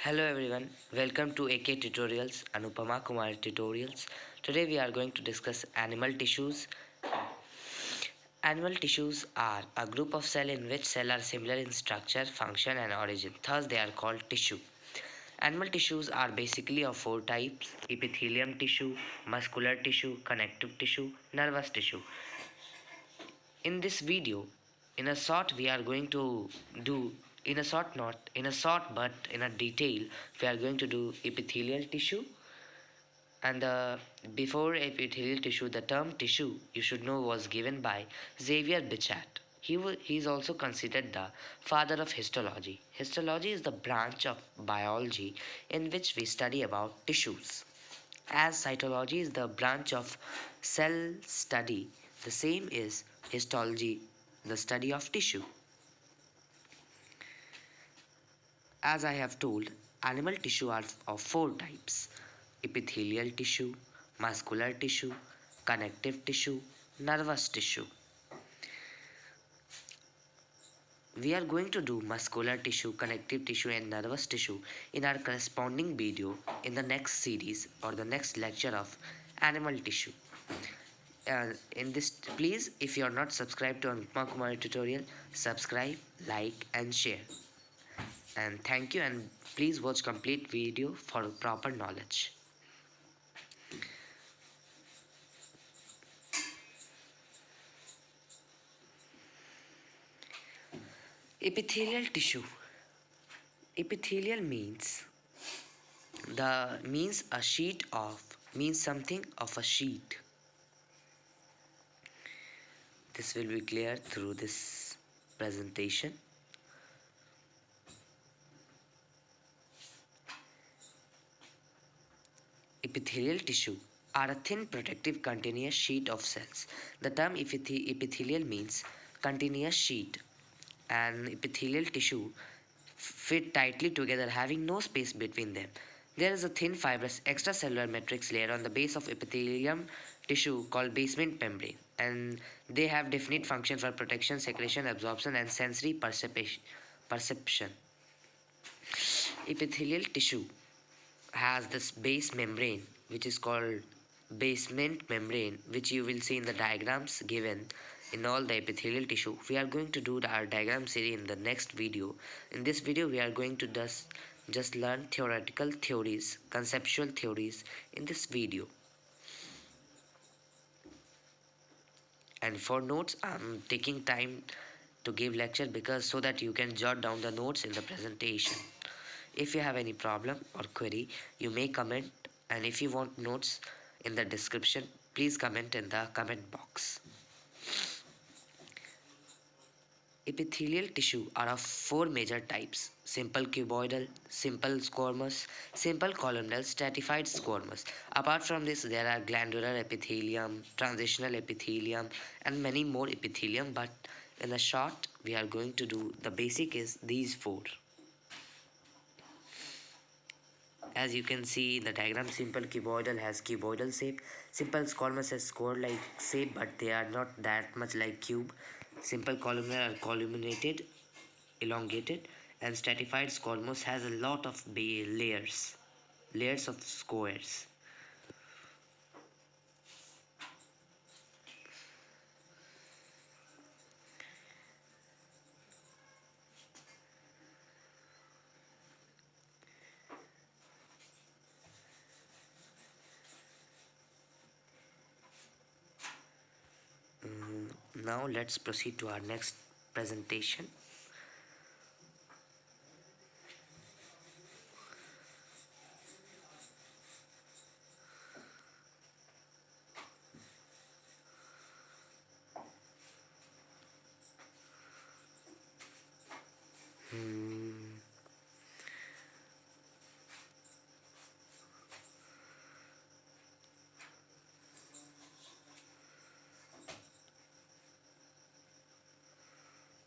Hello everyone, welcome to AK Tutorials, Anupama Kumar Tutorials. Today we are going to discuss animal tissues. Animal tissues are a group of cells in which cells are similar in structure, function and origin. Thus they are called tissue. Animal tissues are basically of four types: epithelium tissue, muscular tissue, connective tissue, nervous tissue. In this video, in a short we are going to do in a short not in a short but in a detail we are going to do epithelial tissue. And before epithelial tissue, the term tissue you should know was given by Xavier Bichat. He is also considered the father of histology. Histology is the branch of biology in which we study about tissues. As cytology is the branch of cell study, the same is histology, the study of tissue. As I have told, animal tissue are of four types: epithelial tissue, muscular tissue, connective tissue, nervous tissue. We are going to do muscular tissue, connective tissue and nervous tissue in our corresponding video in the next series or the next lecture of animal tissue. In this, please, if you are not subscribed to Anupama Kumar tutorial, subscribe, like and share. And thank you, and please watch complete video for proper knowledge. Epithelial tissue. Epithelial means a sheet of means something of a sheet. This will be clear through this presentation. Epithelial tissue are a thin protective continuous sheet of cells. The term epithelial means continuous sheet, and epithelial tissue fit tightly together, having no space between them. There is a thin fibrous extracellular matrix layer on the base of epithelium tissue called basement membrane, and they have definite function for protection, secretion, absorption and sensory perception. Epithelial tissue has this base membrane which is called basement membrane, which you will see in the diagrams given in all the epithelial tissue. We are going to do our diagram series in the next video. In this video we are going to just learn theoretical theories, conceptual theories in this video. And for notes, I'm taking time to give lecture because so that you can jot down the notes in the presentation. If you have any problem or query, you may comment, and if you want notes in the description, please comment in the comment box. Epithelial tissue are of four major types: simple cuboidal, simple squamous, simple columnar, stratified squamous. Apart from this, there are glandular epithelium, transitional epithelium, and many more epithelium, but in the short, we are going to do the basic is these four. As you can see in the diagram, simple cuboidal has cuboidal shape, simple squamous has square-like shape, but they are not that much like cube. Simple columnar are columnated, elongated, and stratified squamous has a lot of layers of squares. Now let's proceed to our next presentation.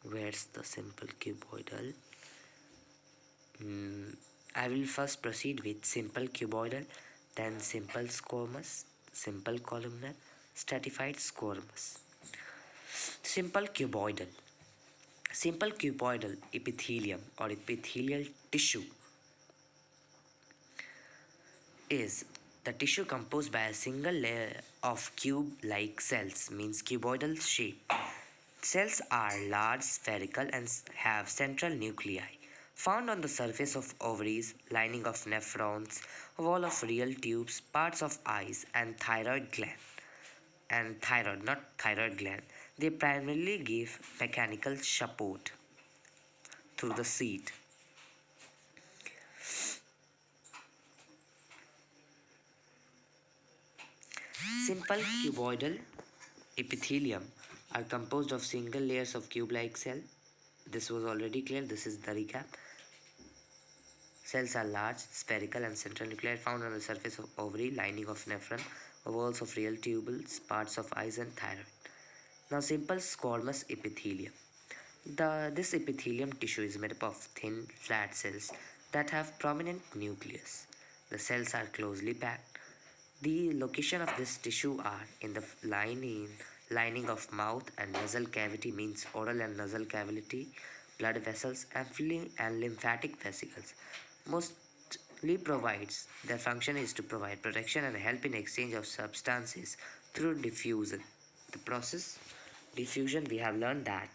Where's the simple cuboidal? I will first proceed with simple cuboidal, then simple squamous, simple columnar, stratified squamous. Simple cuboidal. Simple cuboidal epithelium or epithelial tissue is the tissue composed by a single layer of cube-like cells, means cuboidal shape. Cells are large, spherical, and have central nuclei. Found on the surface of ovaries, lining of nephrons, wall of real tubes, parts of eyes, and thyroid gland. And thyroid, not thyroid gland. They primarily give mechanical support through the seed. Simple cuboidal epithelium are composed of single layers of cube-like cell. This was already clear. This is the recap. Cells are large, spherical, and central nuclei found on the surface of ovary, lining of nephron, walls of real tubules, parts of eyes, and thyroid. Now, simple squamous epithelium. This epithelium tissue is made up of thin, flat cells that have prominent nucleus. The cells are closely packed. The location of this tissue are in the lining of mouth and nasal cavity, means oral and nasal cavity, blood vessels, and lymphatic vesicles. Mostly provides their function is to provide protection and help in exchange of substances through diffusion. The process diffusion, we have learned that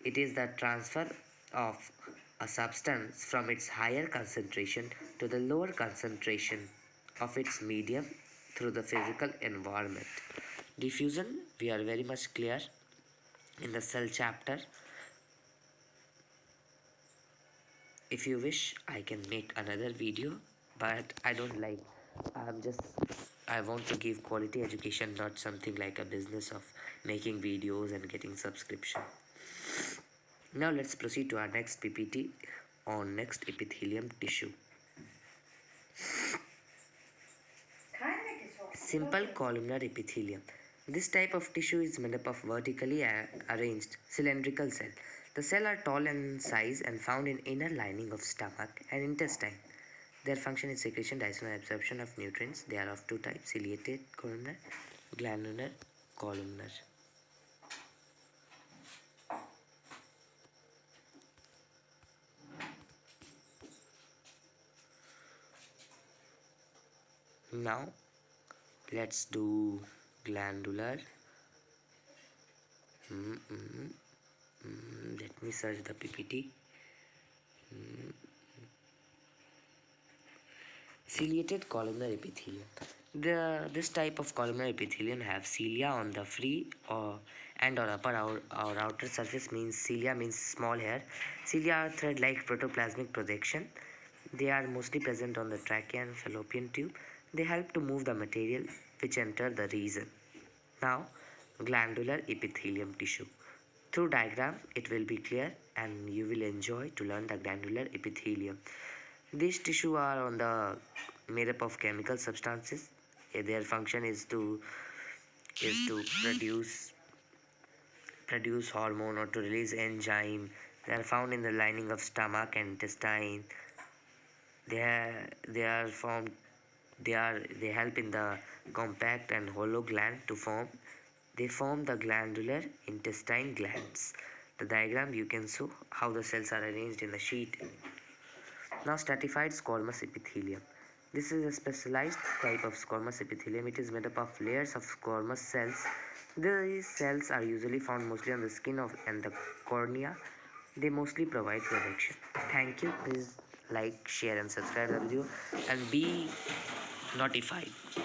it is the transfer of a substance from its higher concentration to the lower concentration of its medium through the physical environment. Diffusion, we are very much clear in the cell chapter. If you wish, I can make another video, but I don't like. I'm just. I want to give quality education, not something like a business of making videos and getting subscription. Now let's proceed to our next PPT on next epithelium tissue. Simple columnar epithelium. This type of tissue is made up of vertically arranged cylindrical cells. The cells are tall in size and found in inner lining of stomach and intestine. Their function is secretion, digestion, and absorption of nutrients. They are of two types: ciliated columnar, glandular columnar. Now let's do glandular. Let me search the PPT. Ciliated columnar epithelium. This type of columnar epithelium have cilia on the free or upper or outer surface, means cilia means small hair. Cilia are thread-like protoplasmic projection. They are mostly present on the trachea and fallopian tube. They help to move the material which enter the region. Now, glandular epithelium tissue. Through diagram, it will be clear and you will enjoy to learn the glandular epithelium. These tissue are on the made up of chemical substances. Their function is to produce hormone or to release enzyme. They are found in the lining of stomach and intestine. They are formed. They help in the compact and hollow gland to form. They form the glandular intestine glands. The diagram you can show how the cells are arranged in the sheet. Now, stratified squamous epithelium. This is a specialized type of squamous epithelium. It is made up of layers of squamous cells. These cells are usually found mostly on the skin and the cornea. They mostly provide protection. Thank you. Please like, share, and subscribe the video and be notified.